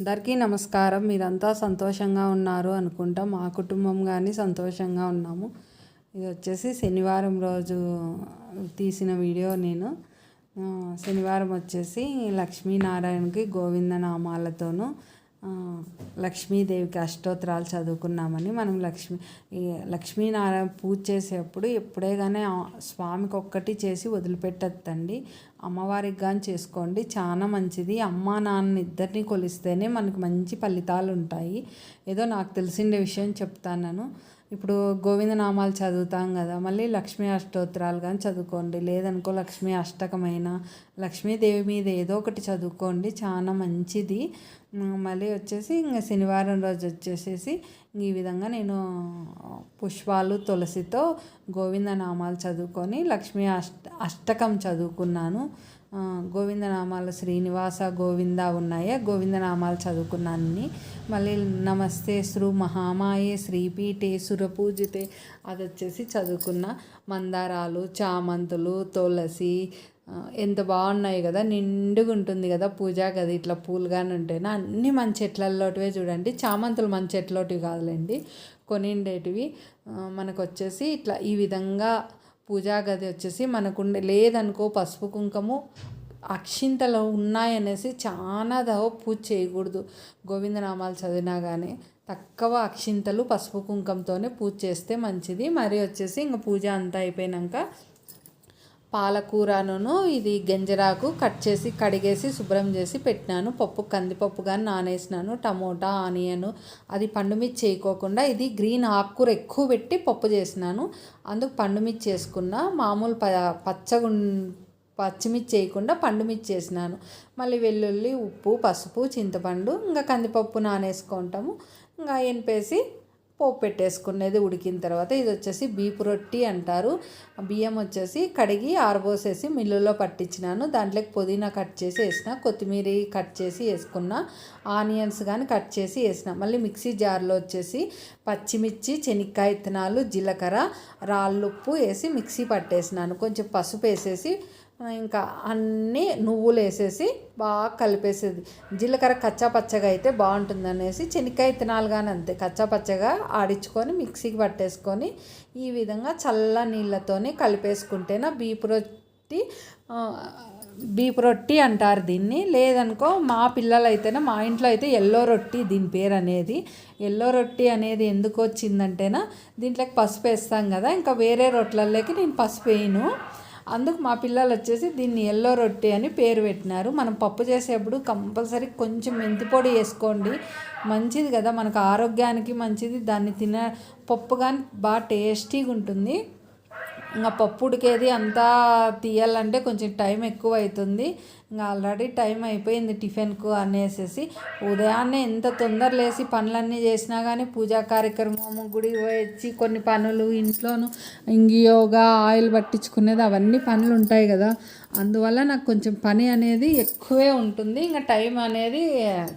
అందరికీ నమస్కారం. మీరంతా సంతోషంగా ఉన్నారు అనుకుంటా. మా కుటుంబం కానీ సంతోషంగా ఉన్నాము. ఇది వచ్చేసి శనివారం రోజు తీసిన వీడియో. నేను శనివారం వచ్చేసి లక్ష్మీనారాయణకి గోవిందనామాలతోనూ లక్ష్మీదేవికి అష్టోత్తరాలు చదువుకున్నామని. మనం లక్ష్మీనారాయణ పూజ చేసేప్పుడు ఎప్పుడే కానీ స్వామికి ఒక్కటి చేసి వదిలిపెట్టద్దండి. అమ్మవారికి కానీ చేసుకోండి, చాలా మంచిది. అమ్మ నాన్న ఇద్దరిని కొలిస్తేనే మనకు మంచి ఫలితాలు ఉంటాయి. ఏదో నాకు తెలిసిన విషయం చెప్తాను. ఇప్పుడు గోవిందనామాలు చదువుతాం కదా, మళ్ళీ లక్ష్మీ అష్టోత్తరాలు కానీ చదువుకోండి. లేదనుకో లక్ష్మీ అష్టకమైన లక్ష్మీదేవి మీద ఏదో ఒకటి చదువుకోండి, చాలా మంచిది. మళ్ళీ వచ్చేసి ఇంకా శనివారం రోజు వచ్చేసేసి ఈ విధంగా నేను పుష్పాలు తులసితో గోవిందనామాలు చదువుకొని లక్ష్మీ అష్టకం చదువుకున్నాను. గోవిందనామాలు శ్రీనివాస గోవింద ఉన్నాయా, గోవిందనామాలు చదువుకున్నాను. మళ్ళీ నమస్తే శ్రీ మహామాయే శ్రీపీఠే సురపూజితే అది వచ్చేసి చదువుకున్న. మందారాలు, చామంతులు, తులసి ఎంత బాగున్నాయి కదా, నిండుగా ఉంటుంది కదా పూజా గది. ఇట్లా పూలుగానే ఉంటాయినా అన్నీ మన చెట్లలోటివే చూడండి. చామంతులు మన చెట్లోటివి కాదులేండి, కొనిండేటివి. మనకు వచ్చేసి ఇట్లా ఈ విధంగా పూజా గది వచ్చేసి మనకుండే. లేదనుకో పసుపు కుంకుమ అక్షింతలు ఉన్నాయనేసి చాలా పూజ చేయకూడదు. గోవిందనామాలు చదివినా కానీ తక్కువ అక్షింతలు పసుపు కుంకుమతోనే పూజ చేస్తే మంచిది. మరి వచ్చేసి ఇంకా పూజ అంతా అయిపోయాక పాలకూరను ఇది గంజరాకు కట్ చేసి కడిగేసి శుభ్రం చేసి పెట్టినాను. పప్పు కందిపప్పు కానీ నానేసినాను. టమోటా, ఆనియన్ అది పండుమిర్చి చేయకోకుండా ఇది గ్రీన్ ఆకుకూర ఎక్కువ పెట్టి పప్పు చేసినాను. అందుకు పండుమిర్చి చేసుకున్న. మామూలు పచ్చిమిర్చి చేయకుండా పండుమిర్చి చేసినాను. మళ్ళీ వెల్లుల్లి, ఉప్పు, పసుపు, చింతపండు, ఇంకా కందిపప్పు నానేసుకుంటాము. ఇంకా ఎనిపేసి పోపు పెట్టేసుకునేది ఉడికిన తర్వాత. ఇది వచ్చేసి బీపు రొట్టి అంటారు. బియ్యం వచ్చేసి కడిగి ఆరబోసేసి మిల్లులో పట్టించినాను. దాంట్లోకి పుదీనా కట్ చేసి వేసిన, కొత్తిమీర కట్ చేసి వేసుకున్న, ఆనియన్స్ కానీ కట్ చేసి వేసిన. మళ్ళీ మిక్సీ జార్లో వచ్చేసి పచ్చిమిర్చి, శనక్కాయ విత్తనాలు, జీలకర్ర, రాళ్ళుప్పు వేసి మిక్సీ పట్టేసినాను. కొంచెం పసుపు వేసేసి ఇంకా అన్నీ నువ్వులు వేసేసి బాగా కలిపేసేది. జీలకర్ర కచ్చా పచ్చగా అయితే బాగుంటుంది అనేసి శనక్కాయ విత్తనాలు కానీ అంతే కచ్చా పచ్చగా ఆడించుకొని మిక్సీకి పట్టేసుకొని ఈ విధంగా చల్ల నీళ్ళతోని కలిపేసుకుంటేనే బీపు రొట్టి అంటారు దీన్ని. లేదనుకో మా పిల్లలు అయితేనే, మా ఇంట్లో అయితే ఎల్లో రొట్టి దీని పేరు అనేది. ఎల్లో రొట్టి అనేది ఎందుకు వచ్చిందంటేనా దీంట్లోకి పసుపు వేస్తాం కదా, ఇంకా వేరే రొట్టెలలోకి నేను పసుపు వేయను. అందుకు మా పిల్లలు వచ్చేసి దీన్ని ఎల్లో రొట్టి అని పేరు పెట్టినారు. మనం పప్పు చేసేప్పుడు కంపల్సరీ కొంచెం మెంతిపొడి వేసుకోండి, మంచిది కదా, మనకు ఆరోగ్యానికి మంచిది. దాన్ని పప్పు కానీ బాగా టేస్టీగా ఉంటుంది. ఇంకా పప్పు ఉడికేది అంతా తీయాలంటే కొంచెం టైం ఎక్కువ అవుతుంది. ఇంకా ఆల్రెడీ టైం అయిపోయింది టిఫిన్కు అనేసి ఉదయాన్నే ఎంత తొందర లేసి పనులన్నీ చేసినా కానీ పూజా కార్యక్రమము, గుడికి వచ్చి కొన్ని పనులు, ఇంట్లోనూ యోగా, ఆయిల్ పట్టించుకునేది అవన్నీ పనులు ఉంటాయి కదా. అందువల్ల నాకు కొంచెం పని అనేది ఎక్కువే ఉంటుంది. ఇంకా టైం అనేది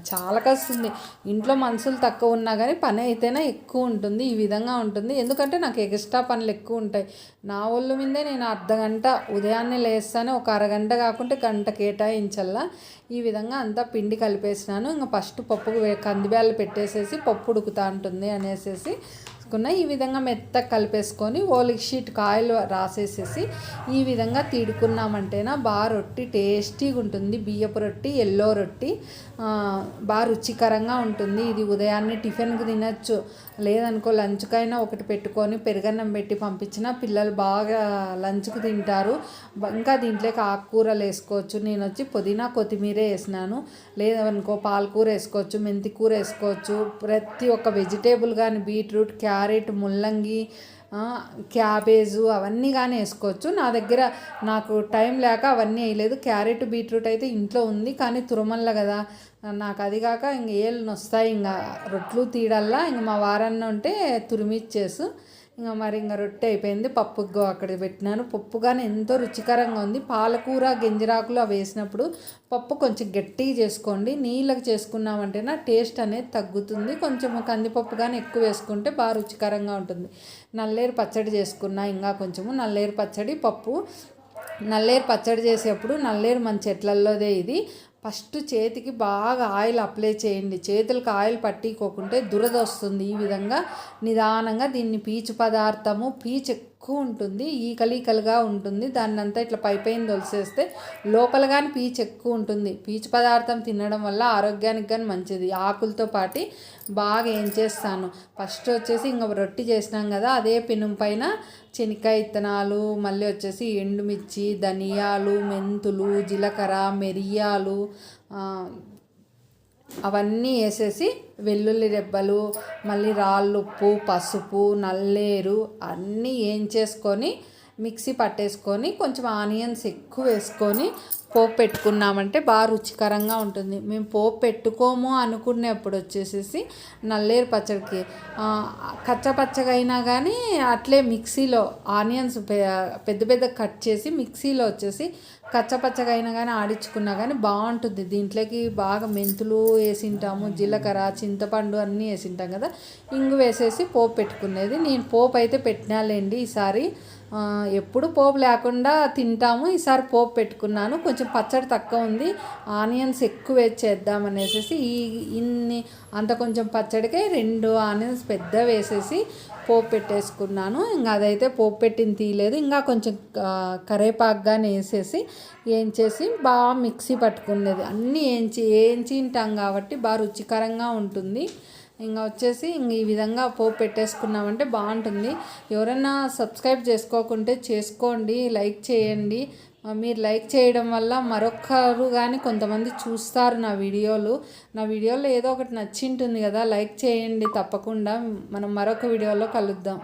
చాలా వస్తుంది. ఇంట్లో మనుషులు తక్కువ ఉన్నా కానీ పని అయితేనే ఎక్కువ ఉంటుంది. ఈ విధంగా ఉంటుంది. ఎందుకంటే నాకు ఎక్స్ట్రా పనులు ఎక్కువ ఉంటాయి. నా ఒళ్ళు మీదే నేను అర్ధగంట ఉదయాన్నే లేస్తానే ఒక అరగంట కాకుంటే గంట కేటాయించల్లా. ఈ విధంగా అంతా పిండి కలిపేసినాను. ఇంకా ఫస్ట్ పప్పుకు కందిబ్యాలు పెట్టేసేసి పప్పు ఉడుకుతా ఉంటుంది అనేసి ఈ విధంగా మెత్తగా కలిపేసుకొని ఓలిక్ షీట్ ఆయిల్ రాసేసేసి ఈ విధంగా తీడుకున్నామంటేనా బాగా రొట్టి టేస్టీగా ఉంటుంది. బియ్యపు రొట్టి, ఎల్లో రొట్టి బాగా రుచికరంగా ఉంటుంది. ఇది ఉదయాన్నే టిఫిన్కి తినచ్చు. లేదనుకో లంచ్కైనా ఒకటి పెట్టుకొని పెరుగన్నం పెట్టి పంపించిన పిల్లలు బాగా లంచ్కి తింటారు. ఇంకా దీంట్లోకి ఆకుకూరలు వేసుకోవచ్చు. నేను వచ్చి పుదీనా, కొత్తిమీర వేసినాను. లేదనుకో పాలకూర వేసుకోవచ్చు, మెంతి కూర వేసుకోవచ్చు. ప్రతి ఒక్క వెజిటేబుల్ కానీ బీట్రూట్, క్యారెట్, ముల్లంగి, క్యాబేజు అవన్నీ కానీ వేసుకోవచ్చు. నా దగ్గర నాకు టైం లేక అవన్నీ వేయలేదు. క్యారెట్, బీట్రూట్ అయితే ఇంట్లో ఉంది కానీ తురమల్ల కదా నాకు, అది కాక ఇంక ఏళ్ళు వస్తాయి. ఇంకా రొట్లు తీయడల్లా ఇంక మా వారన్న ఉంటే తురిమిచ్చేసు. ఇంకా రొట్టె అయిపోయింది. పప్పు అక్కడ పెట్టినాను. పప్పు కానీ ఎంతో రుచికరంగా ఉంది. పాలకూర, గంజిరాకులు అవి వేసినప్పుడు పప్పు కొంచెం గట్టిగా చేసుకోండి. నీళ్ళకి చేసుకున్నామంటేనా టేస్ట్ అనేది తగ్గుతుంది. కొంచెం కందిపప్పు కానీ ఎక్కువ వేసుకుంటే బాగా రుచికరంగా ఉంటుంది. నల్లేరు పచ్చడి చేసుకున్నా. ఇంకా కొంచెము నల్లేరు పచ్చడి, పప్పు. నల్లేరు పచ్చడి చేసేప్పుడు నల్లేరు మన చెట్లల్లోదే. ఇది ఫస్ట్ చేతికి బాగా ఆయిల్ అప్లై చేయండి. చేతులకు ఆయిల్ పట్టికోకుంటే దురద వస్తుంది. ఈ విధంగా నిదానంగా దీన్ని పీచు పదార్థము పీచు ఎక్కువ ఉంటుంది, ఈకలీకలుగా ఉంటుంది. దాన్ని అంతా ఇట్లా పైన తొలిసేస్తే లోపల కానీ పీచు ఎక్కువ ఉంటుంది. పీచు పదార్థం తినడం వల్ల ఆరోగ్యానికి కానీ మంచిది. ఆకులతో పాటు బాగా ఏం చేస్తాను, ఫస్ట్ వచ్చేసి ఇంకా రొట్టి చేసినాం కదా, అదే పెనం పైన శనక్కాయ విత్తనాలు, మళ్ళీ వచ్చేసి ఎండుమిర్చి, ధనియాలు, మెంతులు, జీలకర్ర, మిరియాలు అవన్నీ వేసేసి వెల్లుల్లి రెబ్బలు, మళ్ళీ రాళ్ళుప్పు, పసుపు, నల్లేరు అన్నీ చేసుకొని మిక్సీ పట్టేసుకొని కొంచెం ఆనియన్స్ ఎక్కువ వేసుకొని పోపు పెట్టుకున్నామంటే బాగా రుచికరంగా ఉంటుంది. మేము పోపు పెట్టుకోము అనుకునేప్పుడు వచ్చేసేసి నల్లేరు పచ్చడికి కచ్చపచ్చగా అయినా కానీ అట్లే మిక్సీలో ఆనియన్స్ పెద్ద పెద్ద కట్ చేసి మిక్సీలో వచ్చేసి కచ్చపచ్చగా అయినా కానీ ఆడించుకున్నా కానీ బాగుంటుంది. దీంట్లోకి బాగా మెంతులు వేసింటాము, జీలకర్ర, చింతపండు అన్నీ వేసింటాం కదా, ఇంగు వేసేసి పోపు పెట్టుకునేది. నేను పోపు అయితే పెట్టినాలేండి ఈసారి. ఎప్పుడు పోపు లేకుండా తింటాము, ఈసారి పోపు పెట్టుకున్నాను. కొంచెం పచ్చడి తక్కువ ఉంది, ఆనియన్స్ ఎక్కువ చేద్దామనేసి ఇన్ని అంత కొంచెం పచ్చడికే 2 ఆనియన్స్ పెద్ద వేసేసి పోపు పెట్టేసుకున్నాను. ఇంకా అదైతే పోపు పెట్టింది తీయలేదు. ఇంకా కొంచెం కరేపాకుగానే వేసేసి చేసి బాగా మిక్సీ పట్టుకునేది. అన్నీ ఏంచింటాం కాబట్టి బాగా రుచికరంగా ఉంటుంది. ఇంకా వచ్చేసి ఈ విధంగా పోపు పెట్టేసుకున్నామంటే బాగుంటుంది. ఎవరైనా సబ్స్క్రైబ్ చేసుకోకుంటే చేసుకోండి, లైక్ చేయండి. మీరు లైక్ చేయడం వల్ల మరొకరు కానీ కొంతమంది చూస్తారు నా వీడియోలో ఏదో ఒకటి నచ్చింటుంది కదా, లైక్ చేయండి తప్పకుండా. మనం మరొక వీడియోలో కలుద్దాం.